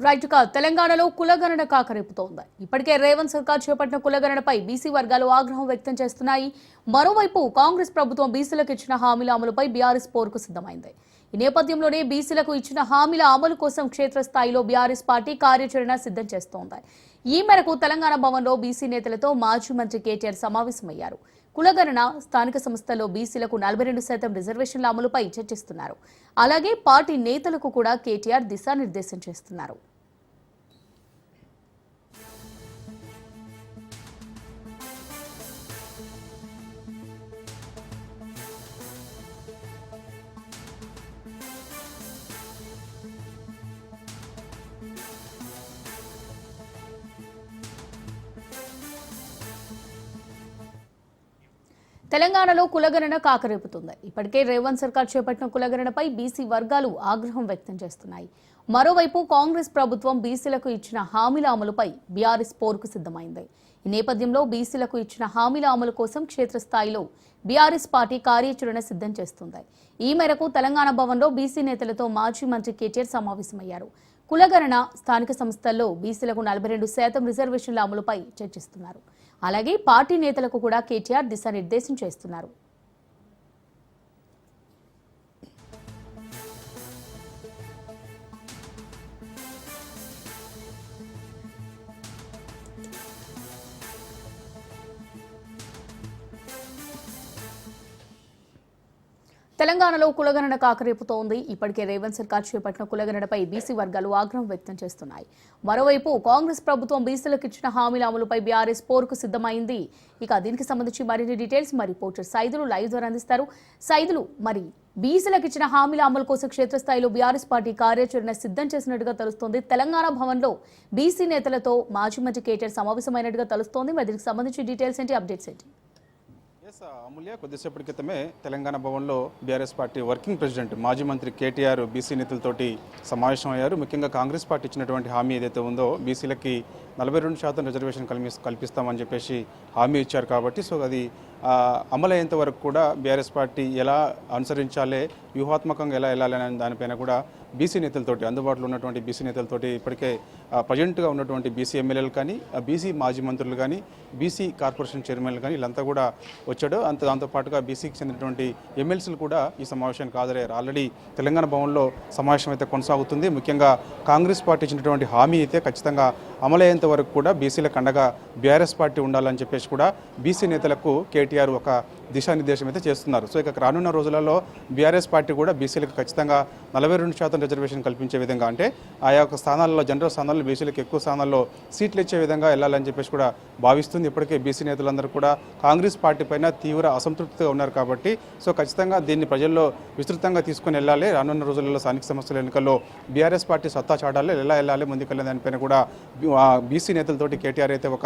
Right గా తెలంగాణలో కులగణన కాకరేపుతోంది. ఇప్పటికే రేవంత్ సర్కార్ చేపట్టిన కులగణనపై బీసీ వర్గాలు ఆగ్రహం వ్యక్తం చేస్తున్నాయి. మరోవైపు కాంగ్రెస్ ప్రభుత్వం బీసీలకు ఇచ్చిన హామీల అమలుపై బీఆర్ఎస్ పోరుకు సిద్ధమైంది. ఈ నేపథ్యంలోనే బీసీలకు ఇచ్చిన హామీల అమలు కోసం క్షేత్రస్థాయిలో బీఆర్ఎస్ పార్టీ కార్యాచరణ సిద్ధం చేస్తోంది. ఈ మేరకు తెలంగాణ భవన్లో బీసీ నేతలతో మాజీ మంత్రి కేటీఆర్ సమావేశమయ్యారు. కులగణన, స్థానిక సంస్థల్లో బీసీలకు 42% రిజర్వేషన్ల అమలుపై చర్చిస్తున్నారు. అలాగే పార్టీ నేతలకు కూడా కేటీఆర్ దిశానిర్దేశం చేస్తున్నారు. తెలంగాణలో కులగణన కాకరేపుతుంది. ఇప్పటికే రేవంత్ సర్కార్ చేపట్టిన కులగణనపై బీసీ వర్గాలు ఆగ్రహం వ్యక్తం చేస్తున్నాయి. మరోవైపు కాంగ్రెస్ ప్రభుత్వం బీసీలకు ఇచ్చిన హామీల అమలుపై బీఆర్ఎస్ పోరుకు సిద్ధమైంది. ఈ నేపథ్యంలో బీసీలకు ఇచ్చిన హామీల అమలు కోసం క్షేత్రస్థాయిలో బీఆర్ఎస్ పార్టీ కార్యాచరణ సిద్ధం చేస్తుంది. ఈ మేరకు తెలంగాణ భవన్లో బీసీ నేతలతో మాజీ మంత్రి కేటీఆర్ సమావేశమయ్యారు. కులగణన, స్థానిక సంస్థల్లో బీసీలకు 42% రిజర్వేషన్ల అమలుపై చర్చిస్తున్నారు. అలాగే పార్టీ నేతలకు కూడా కేటీఆర్ దిశానిర్దేశం చేస్తున్నారు. తెలంగాణలో కులగణన కాకరేపుతోంది. ఇప్పటికే రేవంత్ సర్కార్ చేపట్టిన కులగణనపై బీసీ వర్గాలు ఆగ్రహం వ్యక్తం చేస్తున్నాయి. మరోవైపు కాంగ్రెస్ ప్రభుత్వం బీసీలకు ఇచ్చిన హామీల అమలుపై బీఆర్ఎస్ పోరుకు సిద్ధమైంది. ఇక దీనికి సంబంధించి మరిన్ని డీటెయిల్స్ మరి రిపోర్టర్ సైదులు లైవ్ ద్వారా అందిస్తారు. సైదులు, మరి బీసీలకు ఇచ్చిన హామీల అమలు కోసం క్షేత్రస్థాయిలో బీఆర్ఎస్ పార్టీ కార్యాచరణ సిద్ధం చేసినట్టుగా తెలుస్తోంది. తెలంగాణ భవన్లో బీసీ నేతలతో మాజీ మంత్రి కేటీఆర్ సమావేశమైనట్టుగా తెలుస్తోంది. మరి దీనికి సంబంధించి డీటెయిల్స్ ఏంటి, అప్డేట్స్ ఏంటి? అమూల్య, కొద్దిసేపటి క్రితమే తెలంగాణ భవన్లో బీఆర్ఎస్ పార్టీ వర్కింగ్ ప్రెసిడెంట్ మాజీ మంత్రి కేటీఆర్ బీసీ నేతలతోటి సమావేశమయ్యారు. ముఖ్యంగా కాంగ్రెస్ పార్టీ ఇచ్చినటువంటి హామీ ఏదైతే ఉందో బీసీలకి 42% రిజర్వేషన్ కల్పిస్తామని చెప్పేసి హామీ ఇచ్చారు. కాబట్టి సో అది అమలయ్యేంత వరకు కూడా బీఆర్ఎస్ పార్టీ ఎలా అనుసరించాలి, వ్యూహాత్మకంగా ఎలా వెళ్ళాలి అనే దానిపైన కూడా బీసీ నేతలతోటి, అందుబాటులో ఉన్నటువంటి బీసీ నేతలతోటి ఇప్పటికే ప్రజెంట్గా ఉన్నటువంటి బీసీ ఎమ్మెల్యేలు కానీ, బీసీ మాజీ మంత్రులు కానీ, బీసీ కార్పొరేషన్ చైర్మన్లు కానీ వీళ్ళంతా కూడా వచ్చాడు. దాంతోపాటుగా బీసీకి చెందినటువంటి ఎమ్మెల్సీలు కూడా ఈ సమావేశానికి హాజరయ్యారు. ఆల్రెడీ తెలంగాణ భవన్లో సమావేశం అయితే కొనసాగుతుంది. ముఖ్యంగా కాంగ్రెస్ పార్టీ ఇచ్చినటువంటి హామీ అయితే ఖచ్చితంగా అమలయ్యేంత వరకు కూడా బీసీలకు అండగా బీఆర్ఎస్ పార్టీ ఉండాలని చెప్పేసి కూడా బీసీ నేతలకు కేటీఆర్ ఒక దిశానిర్దేశం అయితే చేస్తున్నారు. సో ఇక రానున్న రోజులలో బీఆర్ఎస్ పార్టీ కూడా బీసీలకు ఖచ్చితంగా 42% రిజర్వేషన్ కల్పించే విధంగా, అంటే ఆయా యొక్క స్థానాల్లో, జనరల్ స్థానాల్లో బీసీలకు ఎక్కువ స్థానాల్లో సీట్లు ఇచ్చే విధంగా వెళ్ళాలని చెప్పేసి కూడా భావిస్తుంది. ఇప్పటికే బీసీ నేతలందరూ కూడా కాంగ్రెస్ పార్టీ పైన తీవ్ర అసంతృప్తిగా ఉన్నారు. కాబట్టి సో ఖచ్చితంగా దీన్ని ప్రజల్లో విస్తృతంగా తీసుకుని వెళ్ళాలి. రానున్న రోజులలో స్థానిక సంస్థల ఎన్నికల్లో బీఆర్ఎస్ పార్టీ సత్తా చాటాలి, ఎలా వెళ్ళాలి ముందుకెళ్ళే దానిపైన కూడా బీసీ నేతలతోటి కేటీఆర్ అయితే ఒక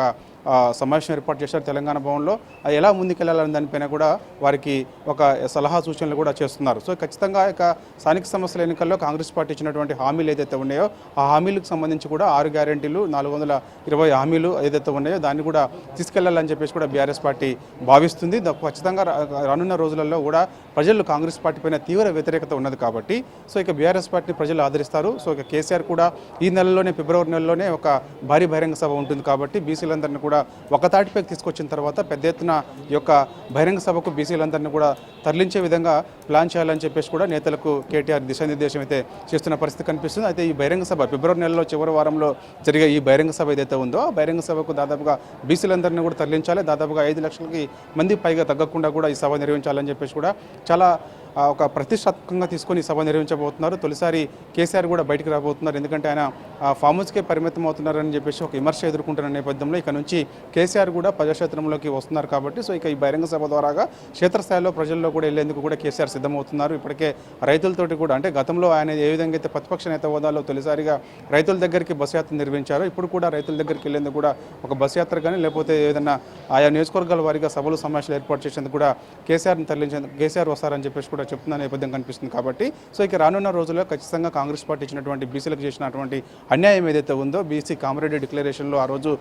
సమావేశం ఏర్పాటు చేశారు తెలంగాణ భవన్లో. ఎలా ముందుకెళ్లాలని దానిపైన కూడా వారికి ఒక సలహా సూచనలు కూడా చేస్తున్నారు. సో ఖచ్చితంగా ఇక స్థానిక సంస్థల ఎన్నికల్లో కాంగ్రెస్ పార్టీ ఇచ్చినటువంటి హామీలు ఏదైతే ఉన్నాయో ఆ హామీలకు సంబంధించి కూడా 6 గ్యారెంటీలు, 420 హామీలు ఏదైతే ఉన్నాయో దాన్ని కూడా తీసుకెళ్లాలని చెప్పేసి కూడా బీఆర్ఎస్ పార్టీ భావిస్తుంది. ఖచ్చితంగా రానున్న రోజులలో కూడా ప్రజలు కాంగ్రెస్ పార్టీ పైన తీవ్ర వ్యతిరేకత ఉన్నది. కాబట్టి సో ఇక బీఆర్ఎస్ పార్టీ ప్రజలు ఆదరిస్తారు. సో ఇక కేసీఆర్ కూడా ఈ నెలలోనే, ఫిబ్రవరి నెలలోనే ఒక భారీ బహిరంగ సభ ఉంటుంది. కాబట్టి బీసీలందరినీ కూడా ఒక తాటిపై తీసుకొచ్చిన తర్వాత పెద్ద ఎత్తున ఈ యొక్క బహిరంగ సభకు బీసీలందరినీ కూడా తరలించే విధంగా ప్లాన్ చేయాలని చెప్పేసి కూడా నేతలకు కేటీఆర్ దిశానిర్దేశం అయితే చేస్తున్న పరిస్థితి కనిపిస్తుంది. అయితే ఈ బహిరంగ సభ ఫిబ్రవరి నెలలో చివరి వారంలో జరిగే ఈ బహిరంగ సభ ఏదైతే ఉందో ఆ బహిరంగ సభకు దాదాపుగా బీసీలందరినీ కూడా తరలించాలి. దాదాపుగా 5 లక్షలకి మంది పైగా తగ్గకుండా కూడా ఈ సభ నిర్వహించాలని చెప్పేసి కూడా చాలా ఒక ప్రతిష్టాత్మకంగా తీసుకొని సభ నిర్వహించబోతున్నారు. తొలిసారి కేసీఆర్ కూడా బయటకు రాబోతున్నారు. ఎందుకంటే ఆయన ఫామ్ హౌస్కే పరిమితం అవుతున్నారని చెప్పేసి ఒక విమర్శ ఎదుర్కొంటున్న నేపథ్యంలో ఇక నుంచి కేసీఆర్ కూడా ప్రజాక్షేత్రంలోకి వస్తున్నారు. కాబట్టి సో ఇక ఈ బహిరంగ సభ ద్వారాగా క్షేత్రస్థాయిలో ప్రజల్లో కూడా వెళ్లేందుకు కూడా కేసీఆర్ సిద్ధమవుతున్నారు. ఇప్పటికే రైతులతోటి కూడా, అంటే గతంలో ఆయన ఏ విధంగా అయితే ప్రతిపక్ష నేత హోదాలో తొలిసారిగా రైతుల దగ్గరికి బస్ యాత్ర నిర్వహించారో ఇప్పుడు కూడా రైతుల దగ్గరికి వెళ్లేందుకు కూడా ఒక బస్ యాత్ర కానీ, లేకపోతే ఏదైనా ఆయా నియోజకవర్గాల వారీగా సభలు సమావేశాలు ఏర్పాటు చేసేందుకు కూడా కేసీఆర్ని తరలించేందుకు కేసీఆర్ వస్తారని చెప్పేసి కూడా కూడా చెప్తున్న నేపథ్యం కనిపిస్తుంది కాబట్టి సో ఇక రానున్న రోజుల్లో ఖచ్చితంగా కాంగ్రెస్ పార్టీ ఇచ్చినటువంటి బీసీలకు చేసినటువంటి అన్యాయం ఏదైతే ఉందో బీసీ కామరెడ్డి డిక్లరేషన్లో ఆ రోజు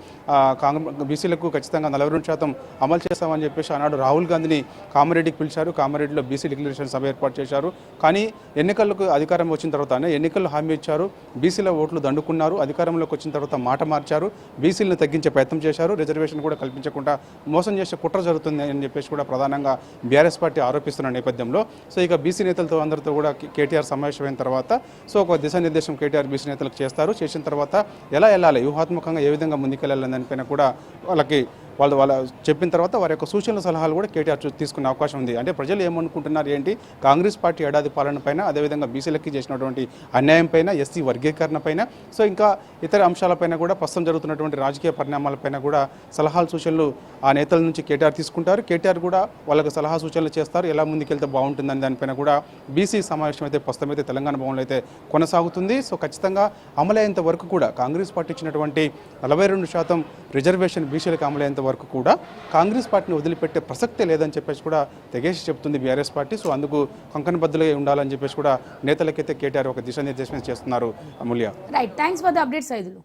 బీసీలకు ఖచ్చితంగా 42% అమలు చేస్తామని చెప్పేసి ఆనాడు రాహుల్ గాంధీని కామారెడ్డికి పిలిచారు. కామారెడ్డిలో బీసీ డిక్లరేషన్ సభ ఏర్పాటు చేశారు. కానీ ఎన్నికలకు అధికారం వచ్చిన తర్వాతనే ఎన్నికల్లో హామీ ఇచ్చారు, బీసీల ఓట్లు దండుకున్నారు, అధికారంలోకి వచ్చిన తర్వాత మాట మార్చారు, బీసీలను తగ్గించే ప్రయత్నం చేశారు, రిజర్వేషన్ కూడా కల్పించకుండా మోసం చేసే కుట్ర జరుగుతుంది అని చెప్పేసి కూడా ప్రధానంగా బీఆర్ఎస్ పార్టీ ఆరోపిస్తున్న నేపథ్యంలో సో ఇక బీసీ నేతలతో అందరితో కూడా కేటీఆర్ సమావేశమైన తర్వాత సో ఒక దిశానిర్దేశం కేటీఆర్ బీసీ నేతలకు చేస్తారు. చేసిన తర్వాత ఎలా వెళ్ళాలి, వ్యూహాత్మకంగా ఏ విధంగా ముందుకెళ్ళాలని దానిపైన కూడా వాళ్ళకి వాళ్ళ చెప్పిన తర్వాత వారి యొక్క సూచనల సలహాలు కూడా కేటీఆర్ తీసుకునే అవకాశం ఉంది. అంటే ప్రజలు ఏమనుకుంటున్నారు ఏంటి, కాంగ్రెస్ పార్టీ ఏడాది పాలన పైన, అదేవిధంగా బీసీలకి చేసినటువంటి అన్యాయం పైన, ఎస్సీ వర్గీకరణ పైన, సో ఇంకా ఇతర అంశాలపైన కూడా ప్రస్తుతం జరుగుతున్నటువంటి రాజకీయ పరిణామాలపైన కూడా సలహాలు సూచనలు ఆ నేతల నుంచి కేటీఆర్ తీసుకుంటారు. కేటీఆర్ కూడా వాళ్ళకు సలహా సూచనలు చేస్తారు, ఎలా ముందుకెళ్తే బాగుంటుందని దానిపైన కూడా బీసీ సమావేశం అయితే ప్రస్తుతం అయితే తెలంగాణ భవన్లో అయితే కొనసాగుతుంది. సో ఖచ్చితంగా అమలయ్యేంత వరకు కూడా కాంగ్రెస్ పార్టీ ఇచ్చినటువంటి 42% రిజర్వేషన్ బీసీలకు అమలయ్యేంత వరకు కూడా కాంగ్రెస్ పార్టీని వదిలిపెట్టే ప్రసక్తే లేదని చెప్పేసి కూడా తెగేసి చెప్తుంది బీఆర్ఎస్ పార్టీ. సో అందుకు కంకణబద్దులుగా ఉండాలని చెప్పేసి కూడా నేతలకైతే కేటీఆర్ ఒక దిశానిర్దేశం చేస్తున్నారు. Amulya, right, thanks for the update Saidulu.